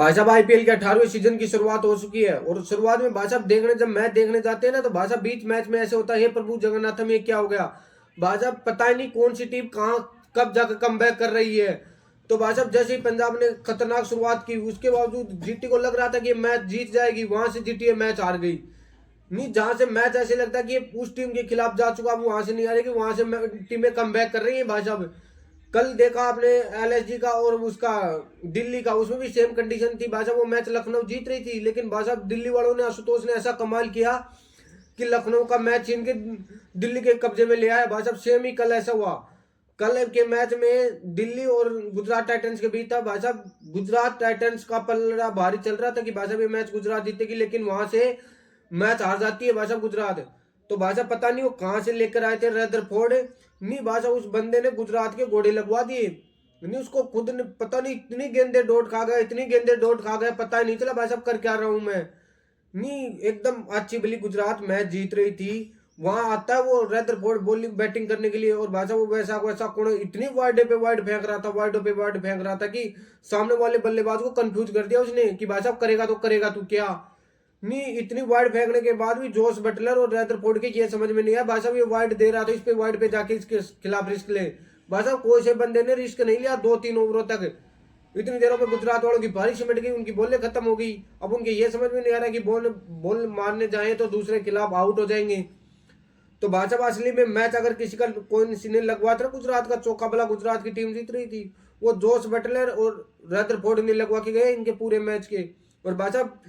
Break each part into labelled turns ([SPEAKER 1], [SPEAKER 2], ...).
[SPEAKER 1] भाई साहब आईपीएल के 18वें सीजन की शुरुआत हो चुकी है और शुरुआत में भाई साहब जब मैच देखने जाते हैं ना तो भाई साहब बीच मैच में ऐसे होता है, हे प्रभु जगन्नाथम ये क्या हो गया। भाई साहब पता ही नहीं कौन सी टीम कहाँ कब जाकर कमबैक कर रही है। तो भाई साहब जैसे ही पंजाब ने खतरनाक शुरुआत की उसके बावजूद जीटी को लग रहा था कि मैच जीत जाएगी, वहां से जीटी मैच हार गई। नहीं, जहां से मैच ऐसे लगता है कि ये उस टीम के खिलाफ जा चुका, वो वहां से नहीं आ रही कि वहां से टीमें कमबैक कर रही है। भाई साहब कल देखा आपने एलएसजी का और उसका दिल्ली का, उसमें भी सेम कंडीशन थी। भाई साहब वो मैच लखनऊ जीत रही थी, लेकिन भाई साहब दिल्ली वालों ने, आशुतोष ने ऐसा कमाल किया कि लखनऊ का मैच छीन के दिल्ली के कब्जे में ले आया। भाई साहब सेम ही कल ऐसा हुआ। कल के मैच में दिल्ली और गुजरात टाइटंस के बीच था। भाई साहब गुजरात टाइटंस का पलड़ा भारी चल रहा था कि भाई साहब ये मैच गुजरात जीतेगी, लेकिन वहां से मैच हार जाती है भाई साहब गुजरात। तो भाई साहब पता नहीं वो कहां से लेकर आए थे रदरफोर्ड। नहीं भाई साहब उस बंदे ने गुजरात के घोड़े लगवा दिए। नहीं, उसको खुद ने पता नहीं इतनी गेंदे डोट खा गए, इतनी गेंदे डोट खा गए, पता ही नहीं चला भाई साहब कर क्या रहा हूं मैं। नहीं, एकदम अच्छी भली गुजरात मैच जीत रही थी, वहां आता है वो रदरफोर्ड बॉलिंग बैटिंग करने के लिए और भाई साहब वो वैसा वैसा कोण इतनी वाइड पे वाइड फेंक रहा था, वाइड पे वाइड फेंक रहा था कि सामने वाले बल्लेबाज को कंफ्यूज कर दिया उसने कि भाई साहब करेगा तो करेगा तू क्या। नहीं, इतनी वाइड फेंकने के बाद भी जोस बटलर और रदरफोर्ड के ये समझ में नहीं आया भाई साहब ये वाइड दे रहा था, इस पे वाइड पे जाके इसके खिलाफ रिस्क ले। भाई साहब कोई से बंदे ने रिस्क नहीं लिया 2-3 ओवरों तक। इतनी देरों में गुजरात वालों की भारी सिमट गई, उनकी बॉलें खत्म हो गई। अब उनके ये समझ में नहीं आ रहा कि बॉल बॉल मारने जाए तो दूसरे खिलाफ आउट हो जाएंगे। तो भाई साहब असली में मैच अगर किसी का कोई ने लगवा था गुजरात का चौका भला गुजरात की टीम जीत रही थी, वो जोस बटलर और रदरफोर्ड ने लगवा के गए इनके पूरे मैच के। और भाई साहब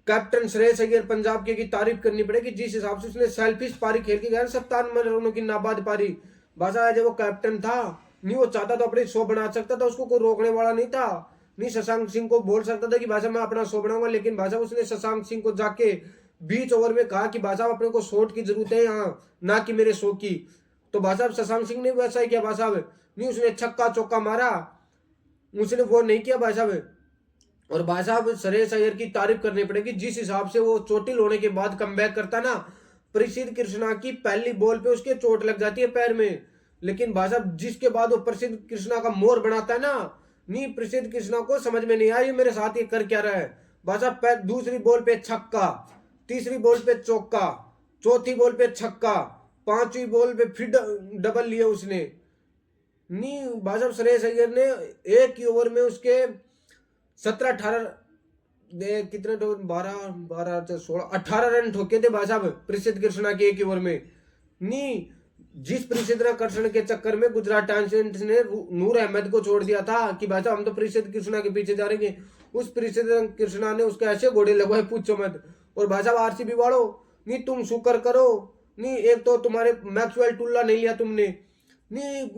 [SPEAKER 1] कैप्टन श्रेयस अय्यर पंजाब के की तारीफ करनी पड़ेगी, जिस हिसाब से उसने सेल्फिश पारी खेल के गया 57 रनों की नाबाद पारी। बासा जब वो कैप्टन था, नहीं वो चाहता तो अपने 100 बना सकता था, उसको कोई रोकने वाला नहीं था। नहीं शशांक सिंह को बोल सकता था कि भाषा मैं अपना 100 बनाऊंगा, लेकिन भाषा उसने शशांक सिंह को जाके 20 ओवर में कहा कि भाषा अपने को 100 की जरूरत है यहाँ, ना कि मेरे 100 की। तो भाषा शशांक सिंह ने वैसा ही किया। भाषा नहीं, उसने छक्का चौका मारा, उसने वो नहीं किया भाई साहब। और भाई साहब श्रेयस अय्यर की तारीफ करनी पड़ेगी, जिस हिसाब से वो चोटिल होने के बाद कमबैक करता ना। प्रसिद्ध कृष्णा की पहली बॉल पे उसके चोट लग जाती है पैर में, लेकिन भाई साहब जिसके बाद वो प्रसिद्ध कृष्णा का मोर बनाता है ना, नहीं प्रसिद्ध कृष्णा को समझ में नहीं आया ये मेरे साथ ये कर क्या रहा है। भाई साहब दूसरी बॉल पे छक्का, तीसरी बॉल पे चौका, चौथी बॉल पे छक्का, पांचवी बॉल पे फिर डबल लिया उसने। नहीं भाई साहब श्रेयस अय्यर ने एक ही ओवर में उसके 17-18 कितने 12-12-16-18 रन ठोके थे भाई साहब प्रसिद्ध कृष्णा के एक ओवर में। नहीं, जिस प्रसिद्ध कृष्ण के चक्कर में गुजरात टाइटंस ने नूर अहमद को छोड़ दिया था कि भाई साहब हम तो प्रसिद्ध कृष्णा के पीछे जा रहे हैं, उस प्रसिद्ध कृष्णा ने उसके ऐसे घोड़े लगवाए पूछो मत। और भाई साहब आरसीबी वालों, नहीं तुम शुक्र करो, नहीं एक तो तुम्हारे मैक्सवेल टुल्ला नहीं लिया तुमने, नहीं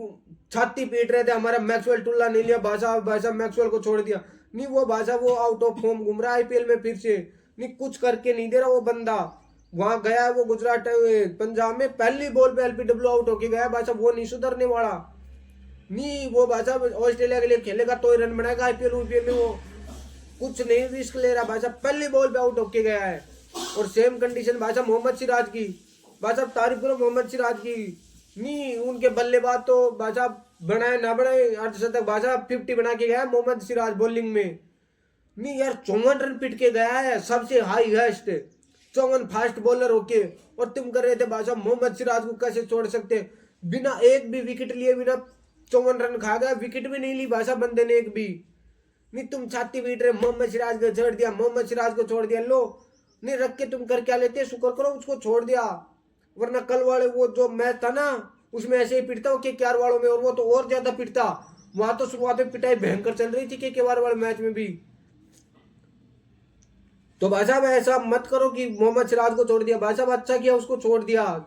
[SPEAKER 1] छाती पीट रहे थे हमारा मैक्सवेल टुल्ला नहीं लिया, भाई साहब मैक्सवेल को छोड़ दिया। नहीं वो भाषा वो आउट ऑफ फॉर्म घूम रहा है आईपीएल में फिर से, नहीं कुछ करके नहीं दे रहा वो बंदा। वहां गया है वो गुजरात पंजाब में पहली बॉल पे एलपीडब्ल्यू आउट होके गया भाषा, वो नहीं सुधरने वाला। नहीं वो भाषा ऑस्ट्रेलिया के लिए खेलेगा तो ही रन बनाएगा आईपीएल में, वो कुछ नहीं रिस्क ले रहा भाषा, पहली बॉल पे आउट होके गया है। और सेम कंडीशन भाषा मोहम्मद सिराज की, भाषा तारीफ करो मोहम्मद सिराज की। नहीं उनके बल्लेबाज तो भाषा बनाए ना बनाए अर्धशतक भाषा 50 बना के गया मोहम्मद सिराज बॉलिंग में। नहीं यार 54 रन पिट के गया है, सबसे हाईएस्ट 54 फास्ट बॉलर होके, और तुम कर रहे थे भाषा मोहम्मद सिराज को कैसे छोड़ सकते, बिना एक भी विकेट लिए बिना 54 रन खा गया, विकेट भी नहीं ली भाषा बंदे ने एक भी। नहीं तुम छाती पीट रहे मोहम्मद सिराज को छोड़ दिया, मोहम्मद सिराज को छोड़ दिया, लो नहीं रख के तुम कर क्या लेते, शुक्र करो उसको छोड़ दिया, वरना कल वाले वो जो मैच था ना उसमें ऐसे ही पिटता हो केकेआर वालों में, और वो तो और ज्यादा पिटता। वहां तो शुरुआत में पिटाई भयंकर चल रही थी केकेआर वाले मैच में भी। तो भाई साहब ऐसा मत करो कि मोहम्मद सिराज को छोड़ दिया, भाई साहब अच्छा किया उसको छोड़ दिया,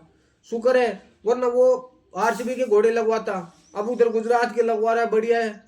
[SPEAKER 1] शुक्र है, वरना वो आरसीबी के घोड़े लगवाता, अब उधर गुजरात के लगवा रहा है, बढ़िया है।